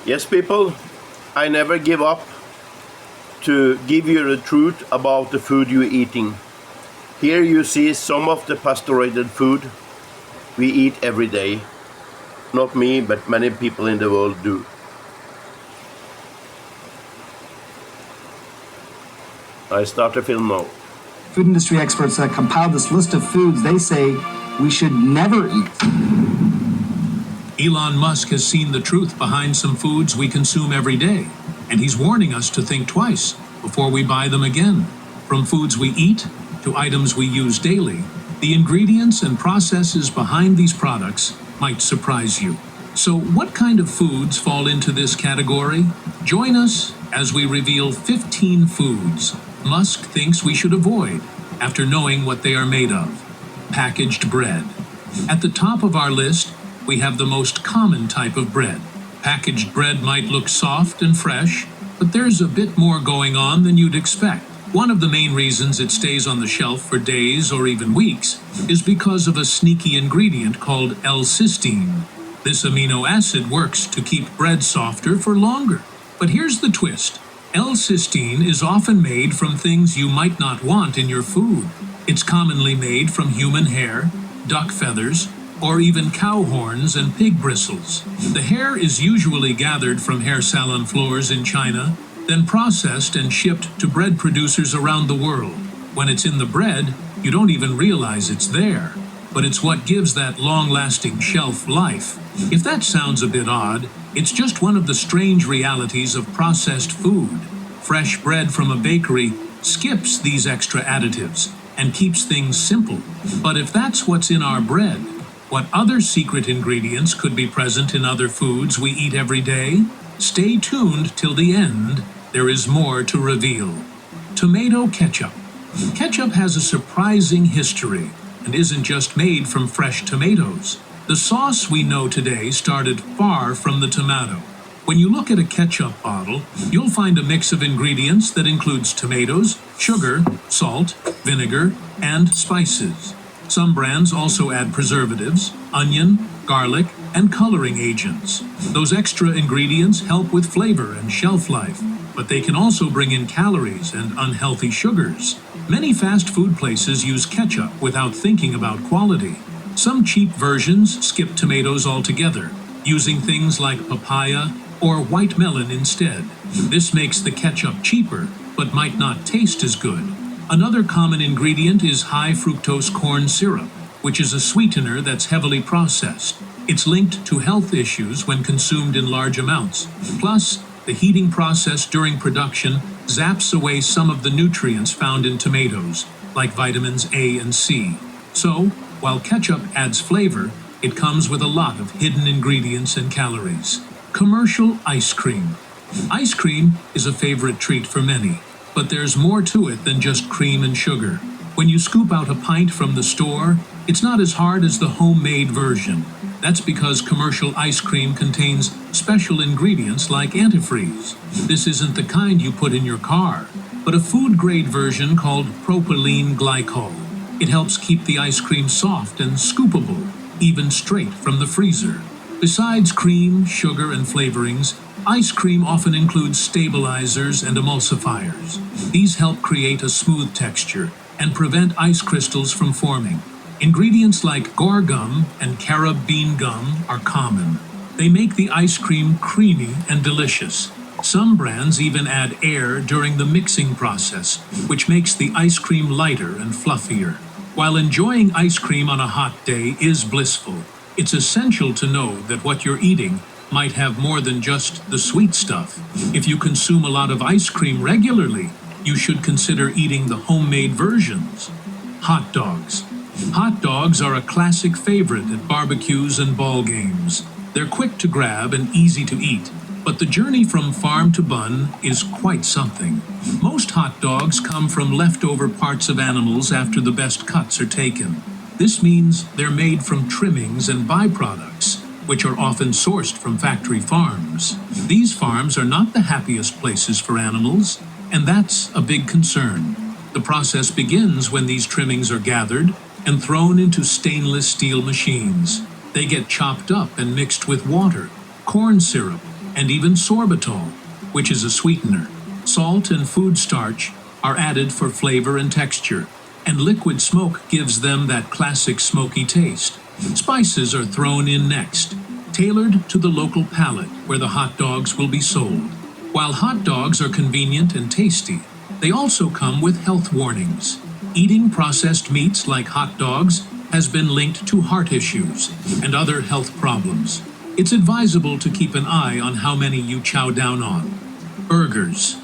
Yes, people, I never give up to give you the truth about the food you're eating. Here you see some of the pasteurized food we eat every day. Not me, but many people in the world do. I start the film now. Food industry experts compiled this list of foods they say we should never eat. Elon Musk has seen the truth behind some foods we consume every day, and he's warning us to think twice before we buy them again. From foods we eat to items we use daily, the ingredients and processes behind these products might surprise you. So what kind of foods fall into this category? Join us as we reveal 15 foods Musk thinks we should avoid after knowing what they are made of. Packaged bread. At the top of our list, we have the most common type of bread. Packaged bread might look soft and fresh, but there's a bit more going on than you'd expect. One of the main reasons it stays on the shelf for days or even weeks is because of a sneaky ingredient called L-cysteine. This amino acid works to keep bread softer for longer. But here's the twist. L-cysteine is often made from things you might not want in your food. It's commonly made from human hair, duck feathers, or even cow horns and pig bristles. The hair is usually gathered from hair salon floors in China, then processed and shipped to bread producers around the world. When it's in the bread, you don't even realize it's there, but it's what gives that long-lasting shelf life. If that sounds a bit odd, it's just one of the strange realities of processed food. Fresh bread from a bakery skips these extra additives and keeps things simple. But if that's what's in our bread, what other secret ingredients could be present in other foods we eat every day? Stay tuned till the end. There is more to reveal. Tomato ketchup. Ketchup has a surprising history and isn't just made from fresh tomatoes. The sauce we know today started far from the tomato. When you look at a ketchup bottle, you'll find a mix of ingredients that includes tomatoes, sugar, salt, vinegar, and spices. Some brands also add preservatives, onion, garlic, and coloring agents. Those extra ingredients help with flavor and shelf life, but they can also bring in calories and unhealthy sugars. Many fast food places use ketchup without thinking about quality. Some cheap versions skip tomatoes altogether, using things like papaya or white melon instead. This makes the ketchup cheaper, but might not taste as good. Another common ingredient is high fructose corn syrup, which is a sweetener that's heavily processed. It's linked to health issues when consumed in large amounts. Plus, the heating process during production zaps away some of the nutrients found in tomatoes, like vitamins A and C. So, while ketchup adds flavor, it comes with a lot of hidden ingredients and calories. Commercial ice cream. Ice cream is a favorite treat for many, but there's more to it than just cream and sugar. When you scoop out a pint from the store, it's not as hard as the homemade version. That's because commercial ice cream contains special ingredients like antifreeze. This isn't the kind you put in your car, but a food-grade version called propylene glycol. It helps keep the ice cream soft and scoopable, even straight from the freezer. Besides cream, sugar, and flavorings, ice cream often includes stabilizers and emulsifiers. These help create a smooth texture and prevent ice crystals from forming. Ingredients like guar gum and carob bean gum are common. They make the ice cream creamy and delicious. Some brands even add air during the mixing process, which makes the ice cream lighter and fluffier. While enjoying ice cream on a hot day is blissful, it's essential to know that what you're eating might have more than just the sweet stuff. If you consume a lot of ice cream regularly, you should consider eating the homemade versions. Hot dogs. Hot dogs are a classic favorite at barbecues and ball games. They're quick to grab and easy to eat, but the journey from farm to bun is quite something. Most hot dogs come from leftover parts of animals after the best cuts are taken. This means they're made from trimmings and byproducts, which are often sourced from factory farms. These farms are not the happiest places for animals, and that's a big concern. The process begins when these trimmings are gathered and thrown into stainless steel machines. They get chopped up and mixed with water, corn syrup, and even sorbitol, which is a sweetener. Salt and food starch are added for flavor and texture, and liquid smoke gives them that classic smoky taste. Spices are thrown in next, tailored to the local palate where the hot dogs will be sold. While hot dogs are convenient and tasty, they also come with health warnings. Eating processed meats like hot dogs has been linked to heart issues and other health problems. It's advisable to keep an eye on how many you chow down on. Burgers.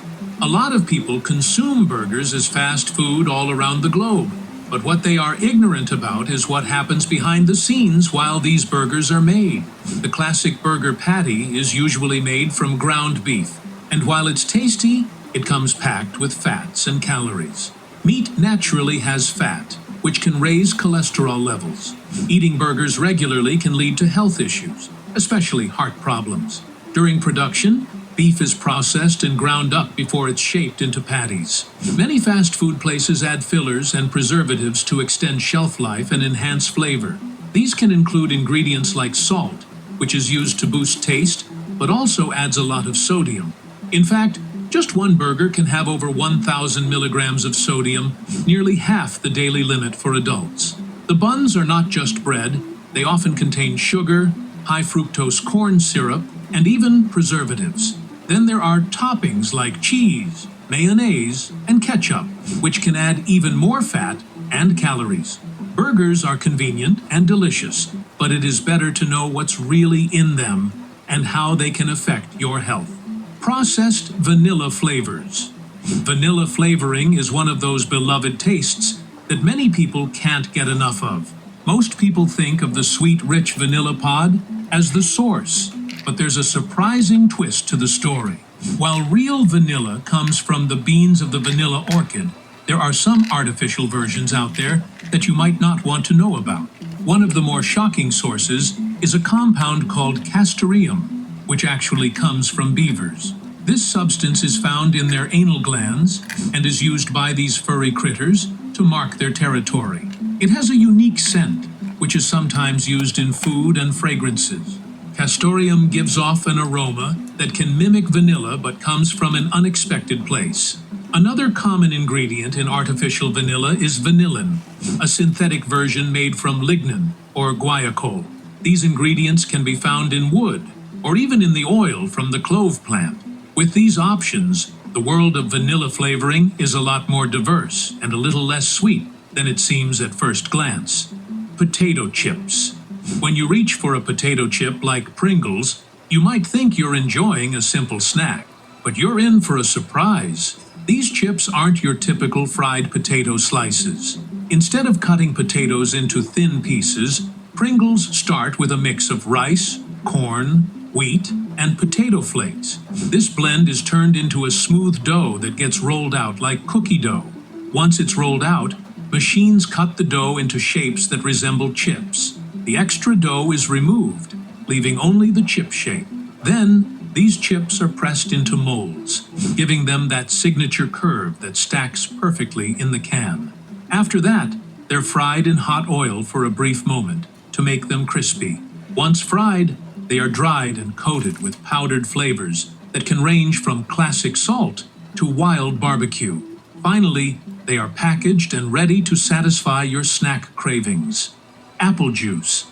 A lot of people consume burgers as fast food all around the globe, but what they are ignorant about is what happens behind the scenes while these burgers are made. The classic burger patty is usually made from ground beef, and while it's tasty, it comes packed with fats and calories. Meat naturally has fat, which can raise cholesterol levels. Eating burgers regularly can lead to health issues, especially heart problems. During production, beef is processed and ground up before it's shaped into patties. Many fast food places add fillers and preservatives to extend shelf life and enhance flavor. These can include ingredients like salt, which is used to boost taste, but also adds a lot of sodium. In fact, just one burger can have over 1,000 milligrams of sodium, nearly half the daily limit for adults. The buns are not just bread, they often contain sugar, high fructose corn syrup, and even preservatives. Then there are toppings like cheese, mayonnaise, and ketchup, which can add even more fat and calories. Burgers are convenient and delicious, but it is better to know what's really in them and how they can affect your health. Processed vanilla flavors. Vanilla flavoring is one of those beloved tastes that many people can't get enough of. Most people think of the sweet, rich vanilla pod as the source, but there's a surprising twist to the story. While real vanilla comes from the beans of the vanilla orchid, there are some artificial versions out there that you might not want to know about. One of the more shocking sources is a compound called castoreum, which actually comes from beavers. This substance is found in their anal glands and is used by these furry critters to mark their territory. It has a unique scent, which is sometimes used in food and fragrances. Castoreum gives off an aroma that can mimic vanilla but comes from an unexpected place. Another common ingredient in artificial vanilla is vanillin, a synthetic version made from lignin or guaiacol. These ingredients can be found in wood or even in the oil from the clove plant. With these options, the world of vanilla flavoring is a lot more diverse and a little less sweet than it seems at first glance. Potato chips. When you reach for a potato chip like Pringles, you might think you're enjoying a simple snack, but you're in for a surprise. These chips aren't your typical fried potato slices. Instead of cutting potatoes into thin pieces, Pringles start with a mix of rice, corn, wheat, and potato flakes. This blend is turned into a smooth dough that gets rolled out like cookie dough. Once it's rolled out, machines cut the dough into shapes that resemble chips. The extra dough is removed, leaving only the chip shape. Then, these chips are pressed into molds, giving them that signature curve that stacks perfectly in the can. After that, they're fried in hot oil for a brief moment to make them crispy. Once fried, they are dried and coated with powdered flavors that can range from classic salt to wild barbecue. Finally, they are packaged and ready to satisfy your snack cravings. Apple juice.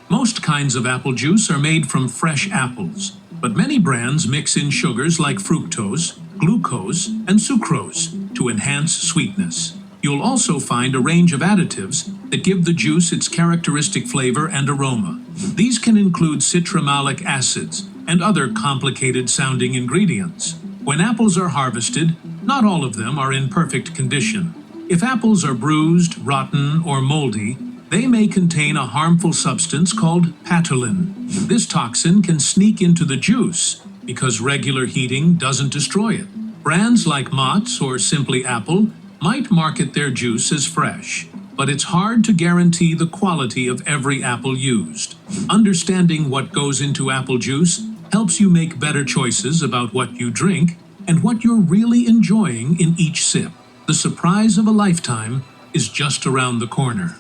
Most kinds of apple juice are made from fresh apples, but many brands mix in sugars like fructose, glucose, and sucrose to enhance sweetness. You'll also find a range of additives that give the juice its characteristic flavor and aroma. These can include citramalic acids and other complicated-sounding ingredients. When apples are harvested, not all of them are in perfect condition. If apples are bruised, rotten, or moldy, they may contain a harmful substance called patulin. This toxin can sneak into the juice because regular heating doesn't destroy it. Brands like Mott's or Simply Apple might market their juice as fresh, but it's hard to guarantee the quality of every apple used. Understanding what goes into apple juice helps you make better choices about what you drink and what you're really enjoying in each sip. The surprise of a lifetime is just around the corner.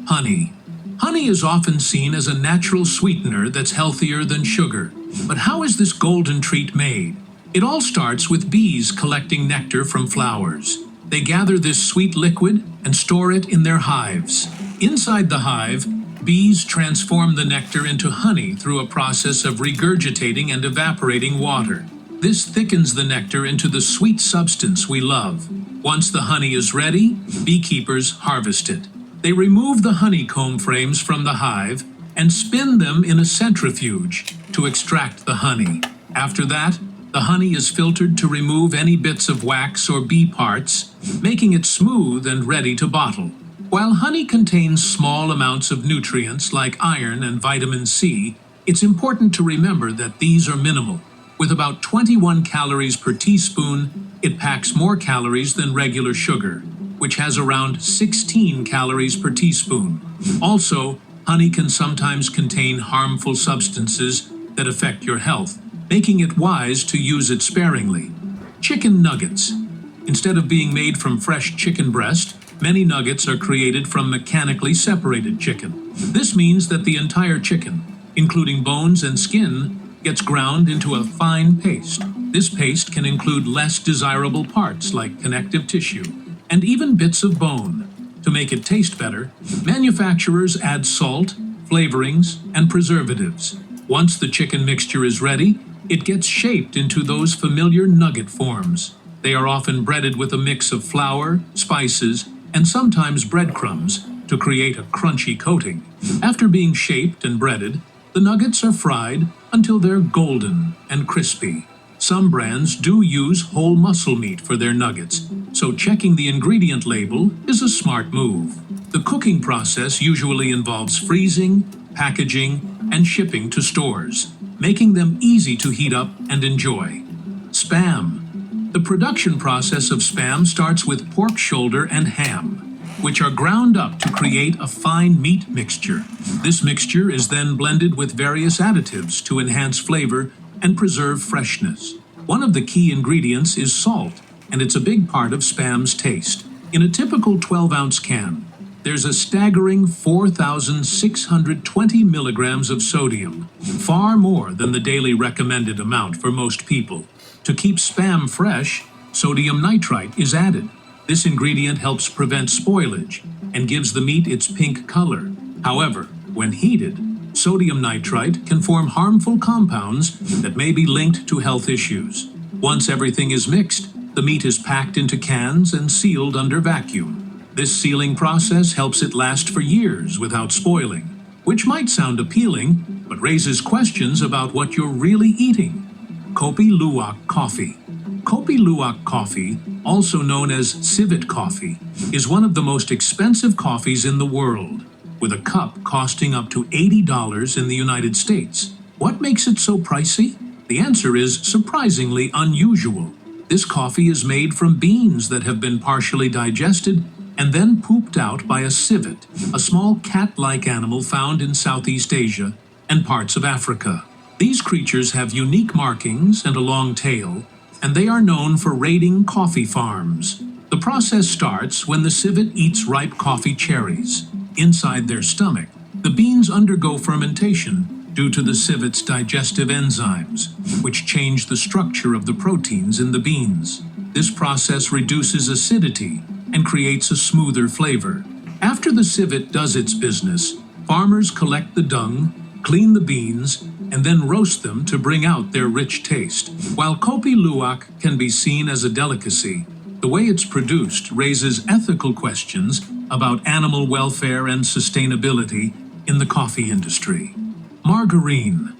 Honey. Honey is often seen as a natural sweetener that's healthier than sugar. But how is this golden treat made? It all starts with bees collecting nectar from flowers. They gather this sweet liquid and store it in their hives. Inside the hive, bees transform the nectar into honey through a process of regurgitating and evaporating water. This thickens the nectar into the sweet substance we love. Once the honey is ready, beekeepers harvest it. They remove the honeycomb frames from the hive and spin them in a centrifuge to extract the honey. After that, the honey is filtered to remove any bits of wax or bee parts, making it smooth and ready to bottle. While honey contains small amounts of nutrients like iron and vitamin C, it's important to remember that these are minimal. With about 21 calories per teaspoon, it packs more calories than regular sugar, which has around 16 calories per teaspoon. Also, honey can sometimes contain harmful substances that affect your health, making it wise to use it sparingly. Chicken nuggets. Instead of being made from fresh chicken breast, many nuggets are created from mechanically separated chicken. This means that the entire chicken, including bones and skin, gets ground into a fine paste. This paste can include less desirable parts like connective tissue and even bits of bone. To make it taste better, manufacturers add salt, flavorings, and preservatives. Once the chicken mixture is ready, it gets shaped into those familiar nugget forms. They are often breaded with a mix of flour, spices, and sometimes breadcrumbs to create a crunchy coating. After being shaped and breaded, the nuggets are fried until they're golden and crispy. Some brands do use whole muscle meat for their nuggets, so checking the ingredient label is a smart move. The cooking process usually involves freezing, packaging, and shipping to stores, making them easy to heat up and enjoy. Spam. The production process of spam starts with pork shoulder and ham, which are ground up to create a fine meat mixture. This mixture is then blended with various additives to enhance flavor and preserve freshness. One of the key ingredients is salt, and it's a big part of spam's taste. In a typical 12-ounce can, there's a staggering 4,620 milligrams of sodium, far more than the daily recommended amount for most people. To keep spam fresh, sodium nitrite is added. This ingredient helps prevent spoilage and gives the meat its pink color. However, when heated, sodium nitrite can form harmful compounds that may be linked to health issues. Once everything is mixed, the meat is packed into cans and sealed under vacuum. This sealing process helps it last for years without spoiling, which might sound appealing, but raises questions about what you're really eating. Kopi Luwak coffee. Kopi Luwak coffee, also known as civet coffee, is one of the most expensive coffees in the world, with a cup costing up to $80 in the United States. What makes it so pricey? The answer is surprisingly unusual. This coffee is made from beans that have been partially digested and then pooped out by a civet, a small cat-like animal found in Southeast Asia and parts of Africa. These creatures have unique markings and a long tail, and they are known for raiding coffee farms. The process starts when the civet eats ripe coffee cherries. Inside their stomach, the beans undergo fermentation due to the civet's digestive enzymes, which change the structure of the proteins in the beans. This process reduces acidity and creates a smoother flavor. After the civet does its business, farmers collect the dung, clean the beans, and then roast them to bring out their rich taste. While Kopi Luwak can be seen as a delicacy, the way it's produced raises ethical questions about animal welfare and sustainability in the coffee industry. Margarine.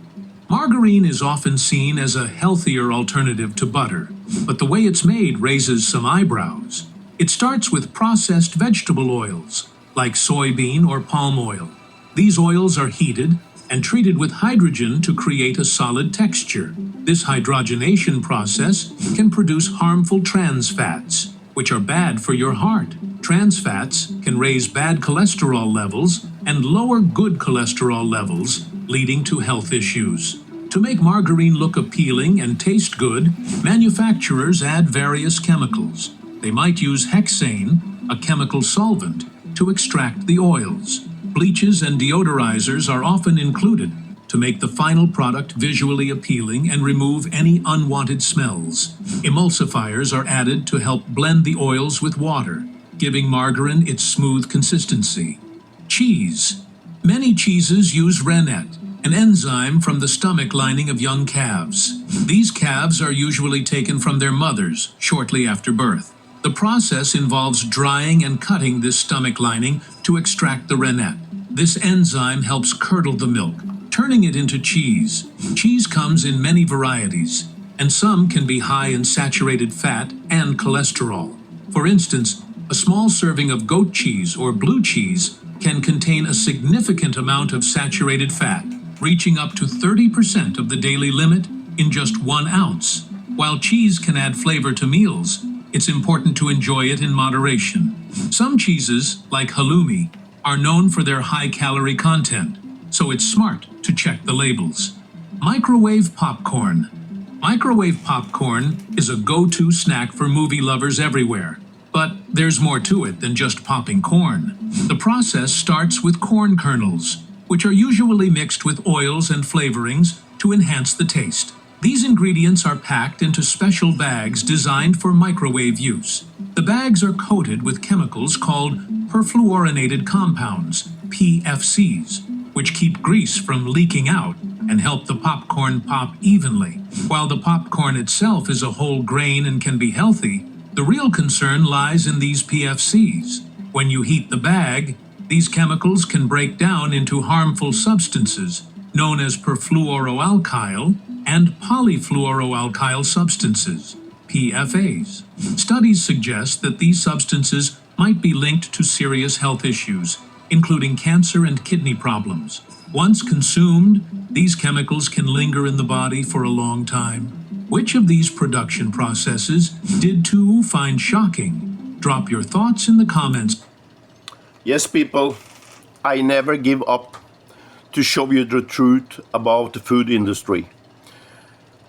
Margarine is often seen as a healthier alternative to butter, but the way it's made raises some eyebrows. It starts with processed vegetable oils, like soybean or palm oil. These oils are heated and treated with hydrogen to create a solid texture. This hydrogenation process can produce harmful trans fats, which are bad for your heart. Trans fats can raise bad cholesterol levels and lower good cholesterol levels, leading to health issues. To make margarine look appealing and taste good, manufacturers add various chemicals. They might use hexane, a chemical solvent, to extract the oils. Bleaches and deodorizers are often included, to make the final product visually appealing and remove any unwanted smells. Emulsifiers are added to help blend the oils with water, giving margarine its smooth consistency. Cheese. Many cheeses use rennet, an enzyme from the stomach lining of young calves. These calves are usually taken from their mothers shortly after birth. The process involves drying and cutting this stomach lining to extract the rennet. This enzyme helps curdle the milk, turning it into cheese. Cheese comes in many varieties, and some can be high in saturated fat and cholesterol. For instance, a small serving of goat cheese or blue cheese can contain a significant amount of saturated fat, reaching up to 30% of the daily limit in just 1 ounce. While cheese can add flavor to meals, it's important to enjoy it in moderation. Some cheeses, like halloumi, are known for their high-calorie content, so it's smart to check the labels. Microwave popcorn. Microwave popcorn is a go-to snack for movie lovers everywhere. But there's more to it than just popping corn. The process starts with corn kernels, which are usually mixed with oils and flavorings to enhance the taste. These ingredients are packed into special bags designed for microwave use. The bags are coated with chemicals called perfluorinated compounds, PFCs, which keep grease from leaking out and help the popcorn pop evenly. While the popcorn itself is a whole grain and can be healthy, the real concern lies in these PFCs. When you heat the bag, these chemicals can break down into harmful substances known as perfluoroalkyl and polyfluoroalkyl substances, PFAs. Studies suggest that these substances might be linked to serious health issues, including cancer and kidney problems. Once consumed, these chemicals can linger in the body for a long time. Which of these production processes did you find shocking? Drop your thoughts in the comments. Yes, people, I never give up to show you the truth about the food industry.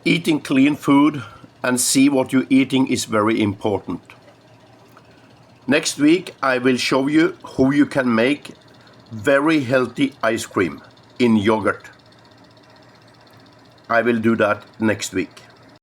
Eating clean food and see what you're eating is very important. Next week, I will show you how you can make very healthy ice cream in yogurt. I will do that next week.